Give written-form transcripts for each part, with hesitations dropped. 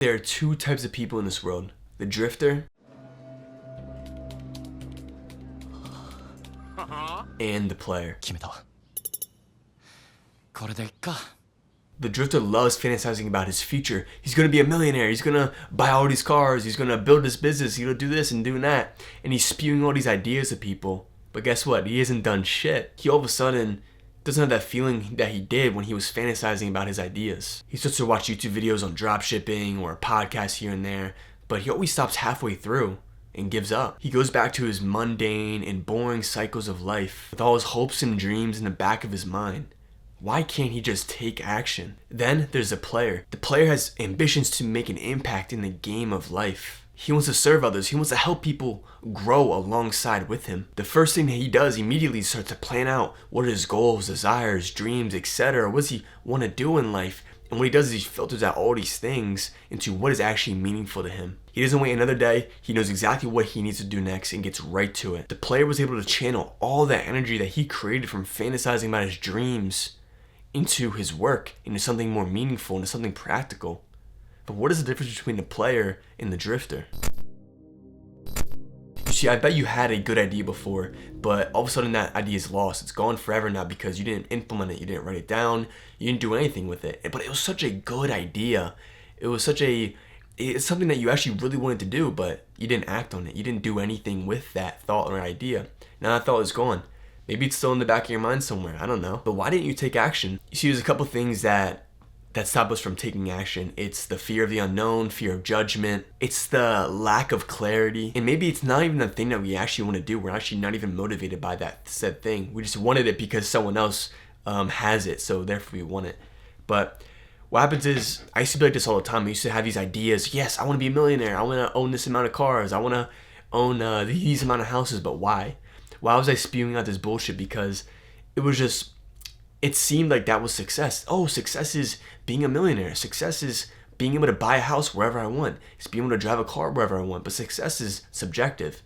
There are two types of people in this world: the drifter and the player. 決めたわこれでいっか The drifter loves fantasizing about his future. He's gonna be a millionaire. He's gonna buy all these cars. He's gonna build his business. He's gonna do this and do that. And he's spewing all these ideas at people. But guess what? He hasn't done shit. He all of a sudden doesn't have that feeling that he did when he was fantasizing about his ideas. He starts to watch YouTube videos on dropshipping or a podcast here and there, but he always stops halfway through and gives up. He goes back to his mundane and boring cycles of life with all his hopes and dreams in the back of his mind. Why can't he just take action? Then there's the player. The player has ambitions to make an impact in the game of life. He wants to serve others. He wants to help people grow alongside with him. The first thing that he does immediately is start to plan out what are his goals, desires, dreams, etc. What does he want to do in life? And what he does is he filters out all these things into what is actually meaningful to him. He doesn't wait another day. He knows exactly what he needs to do next and gets right to it. The player was able to channel all that energy that he created from fantasizing about his dreams into his work, into something more meaningful, into something practical. But what is the difference between the player and the drifter? You see, I bet you had a good idea before, but all of a sudden that idea is lost. It's gone forever now because you didn't implement it, you didn't write it down, you didn't do anything with it. But it was such a good idea. It's something that you actually really wanted to do, but you didn't act on it. You didn't do anything with that thought or idea. Now that thought is gone. Maybe it's still in the back of your mind somewhere, I don't know. But why didn't you take action? You see, there's a couple things that stop us from taking action. It's the fear of the unknown, fear of judgment. It's the lack of clarity. And maybe it's not even the thing that we actually want to do. We're actually not even motivated by that said thing. We just wanted it because someone else has it, so therefore we want it. But what happens is, I used to be like this all the time. I used to have these ideas. Yes, I want to be a millionaire. I want to own this amount of cars. I want to own these amount of houses. But why? Why was I spewing out this bullshit? Because it seemed like that was success. Oh, success is being a millionaire. Success is being able to buy a house wherever I want. It's being able to drive a car wherever I want. But success is subjective.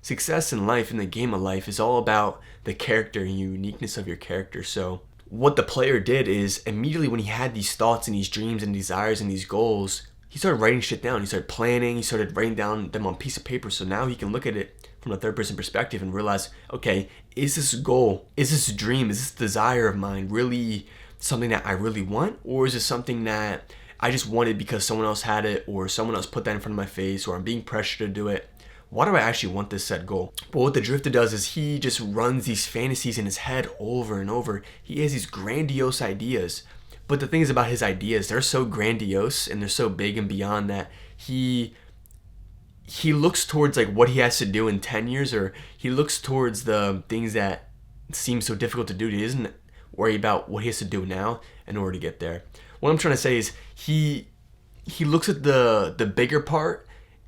Success in life, in the game of life, is all about the character and uniqueness of your character. So what the player did is, immediately when he had these thoughts and these dreams and desires and these goals, he started writing shit down. He started planning. He started writing down them on a piece of paper. So now he can look at it from a third person perspective and realize, okay, is this goal, is this dream, is this desire of mine really something that I really want? Or is it something that I just wanted because someone else had it, or someone else put that in front of my face, or I'm being pressured to do it? Why do I actually want this set goal? But what the drifter does is he just runs these fantasies in his head over and over. He has these grandiose ideas. But the thing is about his ideas, they're so grandiose and they're so big and beyond that he looks towards like what he has to do in 10 years, or he looks towards the things that seem so difficult to do. He doesn't worry about what he has to do now in order to get there. What I'm trying to say is he looks at the bigger part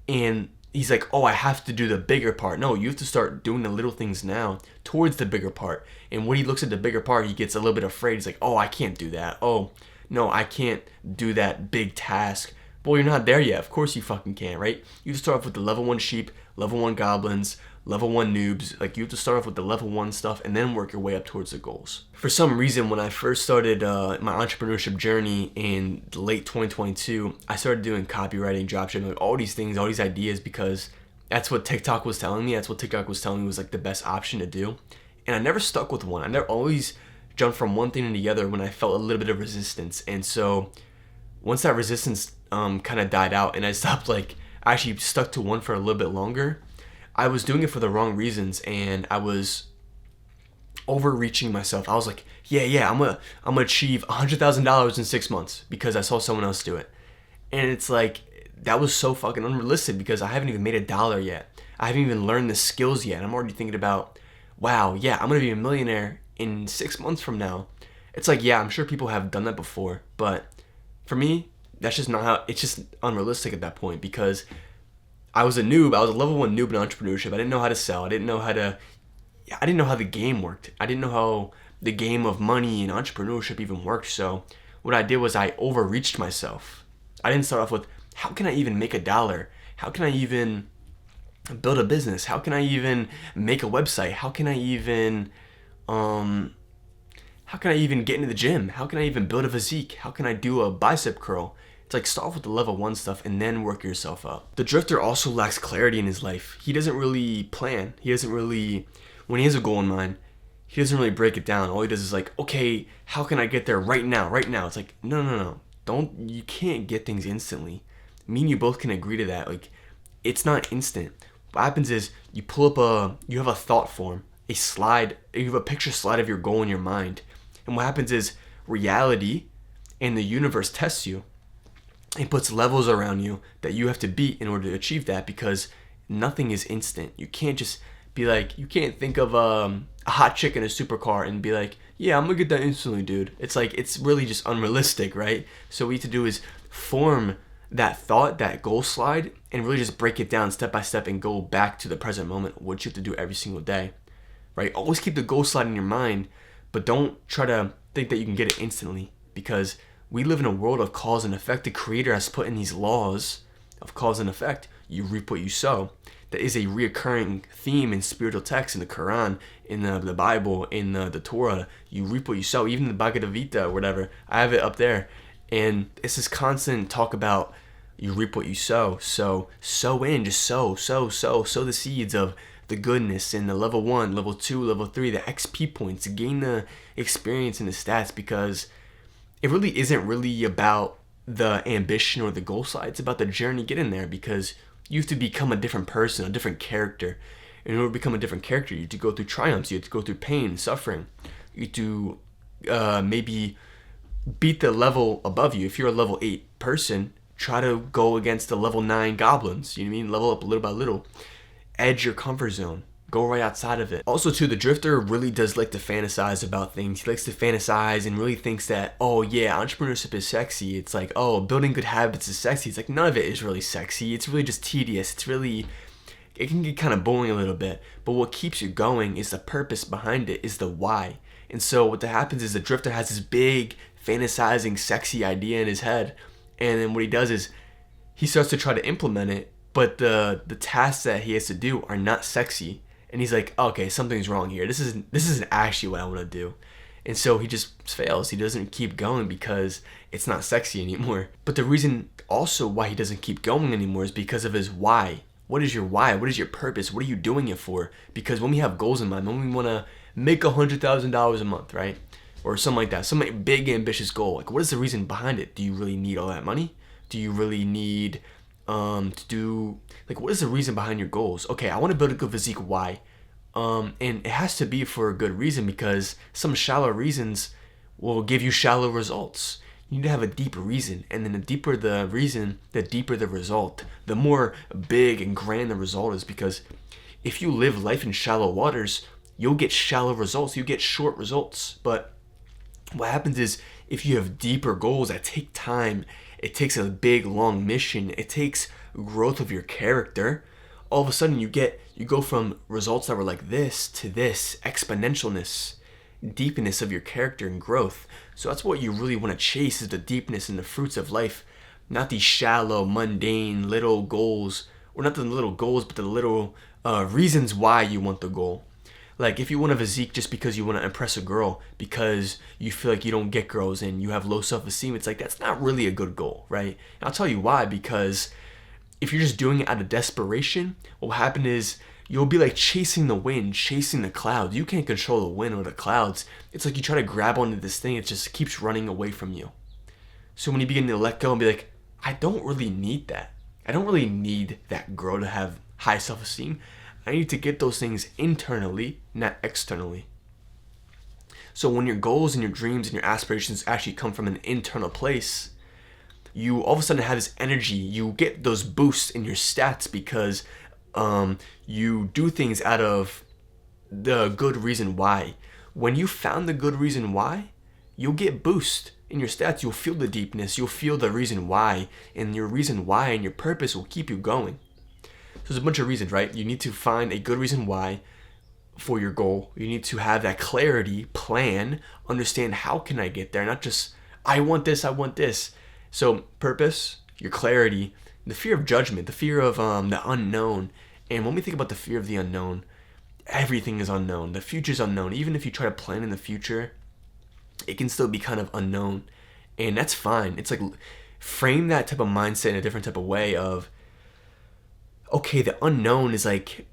and he's like, oh, I have to do the bigger part. No, you have to start doing the little things now towards the bigger part. And when he looks at the bigger part, he gets a little bit afraid. He's like, oh, I can't do that. Oh, no, I can't do that big task. Well, you're not there yet. Of course you fucking can't, right? You have to start off with the level 1 sheep, level 1 goblins, level 1 noobs. Like, you have to start off with the level 1 stuff and then work your way up towards the goals. For some reason, when I first started my entrepreneurship journey in late 2022, I started doing copywriting, dropshipping, like all these things, all these ideas, because that's what TikTok was telling me. That's what TikTok was telling me was like the best option to do. And I never stuck with one. I never always jumped from one thing to the other when I felt a little bit of resistance. And so once that resistance kind of died out and I stopped, like, I actually stuck to one for a little bit longer, I was doing it for the wrong reasons and I was overreaching myself. I was like, yeah, I'm gonna achieve $100,000 in 6 months because I saw someone else do it. And it's like, that was so fucking unrealistic because I haven't even made $1 yet. I haven't even learned the skills yet. I'm already thinking about, wow, yeah, I'm gonna be a millionaire in 6 months from now. It's like, yeah, I'm sure people have done that before, but for me, that's just not how, it's just unrealistic at that point because I was a noob. I was a level 1 noob in entrepreneurship. I didn't know how to sell. I didn't know how the game worked. I didn't know how the game of money and entrepreneurship even worked. So what I did was I overreached myself. I didn't start off with, how can I even make $1? How can I even build a business? How can I even make a website? How can I even get into the gym? How can I even build a physique? How can I do a bicep curl? It's like start off with the level 1 stuff and then work yourself up. The drifter also lacks clarity in his life. He doesn't really plan. He doesn't really, when he has a goal in mind, he doesn't really break it down. All he does is like, okay, how can I get there right now? It's like, no. You can't get things instantly. Me and you both can agree to that. Like, it's not instant. What happens is you have a thought form, a slide, you have a picture slide of your goal in your mind. And what happens is reality and the universe tests you. It puts levels around you that you have to beat in order to achieve that, because nothing is instant. You can't just be like, you can't think of a hot chick in a supercar and be like, yeah, I'm gonna get that instantly, dude. It's like, it's really just unrealistic, right? So what we need to do is form that thought, that goal slide, and really just break it down step by step and go back to the present moment, what you have to do every single day, right? Always keep the goal slide in your mind, but don't try to think that you can get it instantly, because we live in a world of cause and effect. The Creator has put in these laws of cause and effect. You reap what you sow. That is a reoccurring theme in spiritual texts, in the Quran, in the Bible, in the Torah. You reap what you sow. Even the Bhagavad Gita or whatever, I have it up there. And it's this constant talk about you reap what you sow. So sow in, just sow the seeds of the goodness in the level 1, level 2, level 3, the XP points, gain the experience and the stats, because it really isn't really about the ambition or the goal slide. It's about the journey getting there, because you have to become a different person, a different character. In order to become a different character, you have to go through triumphs, you have to go through pain, suffering. You have to maybe beat the level above you. If you're a level 8 person, try to go against the level 9 goblins. You know what I mean? Level up little by little. Edge your comfort zone. Go right outside of it. Also, too, the drifter really does like to fantasize about things. He likes to fantasize and really thinks that, oh yeah, entrepreneurship is sexy. It's like, oh, building good habits is sexy. It's like, none of it is really sexy. It's really just tedious. It can get kind of boring a little bit. But what keeps you going is the purpose behind it, is the why. And so what happens is the drifter has this big, fantasizing, sexy idea in his head. And then what he does is he starts to try to implement it, but the tasks that he has to do are not sexy. And he's like, okay, something's wrong here. This isn't actually what I want to do. And so he just fails. He doesn't keep going because it's not sexy anymore. But the reason also why he doesn't keep going anymore is because of his why. What is your why? What is your purpose? What are you doing it for? Because when we have goals in mind, when we want to make $100,000 a month, right? Or something like that, some big ambitious goal. Like, what is the reason behind it? Do you really need all that money? Do you really need to do, like, what is the reason behind your goals? Okay, I want to build a good physique. Why? And it has to be for a good reason, because some shallow reasons will give you shallow results. You need to have a deep reason, and then the deeper the reason, the deeper the result, the more big and grand the result is. Because if you live life in shallow waters, you'll get shallow results, you get short results. But what happens is, if you have deeper goals that take time, it takes a big long mission, it takes growth of your character, all of a sudden you go from results that were like this to this, exponentialness, deepness of your character and growth. So that's what you really want to chase, is the deepness and the fruits of life, not these shallow, mundane little goals, or not the little goals, but the little reasons why you want the goal. Like, if you want a physique just because you want to impress a girl, because you feel like you don't get girls and you have low self-esteem, it's like, that's not really a good goal, right? And I'll tell you why. Because if you're just doing it out of desperation, what will happen is you'll be like chasing the wind, chasing the clouds. You can't control the wind or the clouds. It's like you try to grab onto this thing, it just keeps running away from you. So when you begin to let go and be like, I don't really need that. I don't really need that girl to have high self-esteem. I need to get those things internally, not externally. So when your goals and your dreams and your aspirations actually come from an internal place, you all of a sudden have this energy. You get those boosts in your stats because you do things out of the good reason why. When you found the good reason why, you'll get boost in your stats. You'll feel the deepness. You'll feel the reason why. And your reason why and your purpose will keep you going. So there's a bunch of reasons, right? You need to find a good reason why for your goal. You need to have that clarity, plan, understand how can I get there, not just I want this, I want this. So purpose, your clarity, the fear of judgment, the fear of the unknown. And when we think about the fear of the unknown, everything is unknown. The future is unknown. Even if you try to plan in the future, it can still be kind of unknown. And that's fine. It's like frame that type of mindset in a different type of way of, okay, the unknown is like,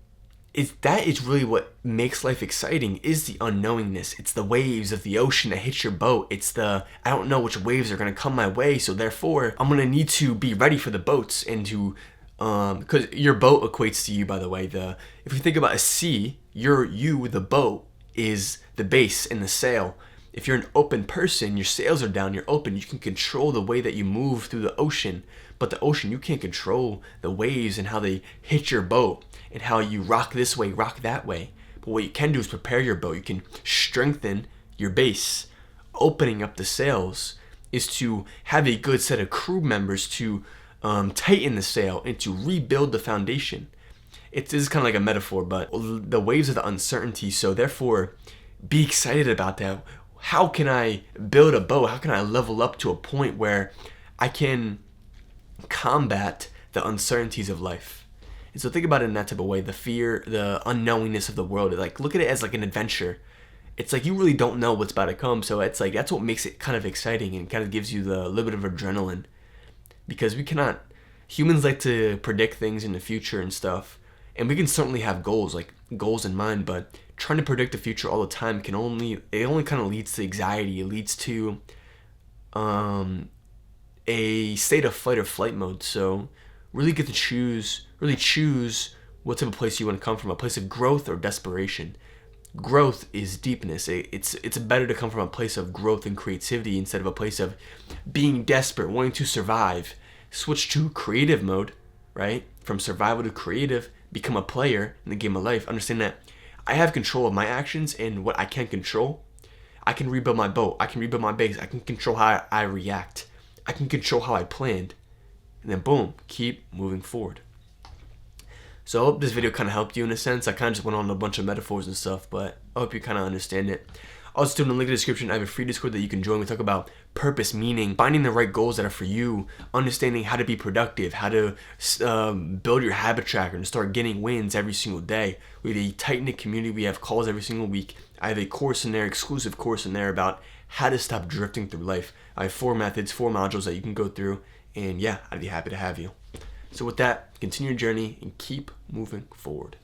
that is really what makes life exciting, is the unknowingness. It's the waves of the ocean that hit your boat. It's the, I don't know which waves are going to come my way, so therefore I'm going to need to be ready for the boats and to, because your boat equates to you, by the way. If you think about a sea, the boat is the base and the sail. If you're an open person, your sails are down, you're open, you can control the way that you move through the ocean. But the ocean, you can't control the waves and how they hit your boat and how you rock this way, rock that way. But what you can do is prepare your boat. You can strengthen your base. Opening up the sails is to have a good set of crew members to tighten the sail and to rebuild the foundation. This is kind of like a metaphor, but the waves are the uncertainty. So therefore, be excited about that. How can I build a boat? How can I level up to a point where I can combat the uncertainties of life? And so think about it in that type of way. The fear, the unknowingness of the world. Like, look at it as like an adventure. It's like you really don't know what's about to come. So it's like, that's what makes it kind of exciting and kind of gives you the little bit of adrenaline. Because humans like to predict things in the future and stuff. And we can certainly have goals in mind, but trying to predict the future all the time it only kind of leads to anxiety. It leads to a state of fight or flight mode. So really choose what type of place you want to come from, a place of growth or desperation. Growth is deepness. It's better to come from a place of growth and creativity instead of a place of being desperate, wanting to survive. Switch to creative mode, right? From survival to creative, become a player in the game of life. Understand that I have control of my actions, and what I can't control, I can rebuild my boat, I can rebuild my base, I can control how I react, I can control how I planned, and then boom, keep moving forward. So I hope this video kind of helped you in a sense. I kind of just went on a bunch of metaphors and stuff, but I hope you kind of understand it. Also, in the link in the description, I have a free Discord that you can join. We talk about purpose, meaning, finding the right goals that are for you, understanding how to be productive, how to build your habit tracker and start getting wins every single day. We have a tight-knit community. We have calls every single week. I have a course in there, exclusive course in there about how to stop drifting through life. I have 4 methods, 4 modules that you can go through, and yeah, I'd be happy to have you. So with that, continue your journey and keep moving forward.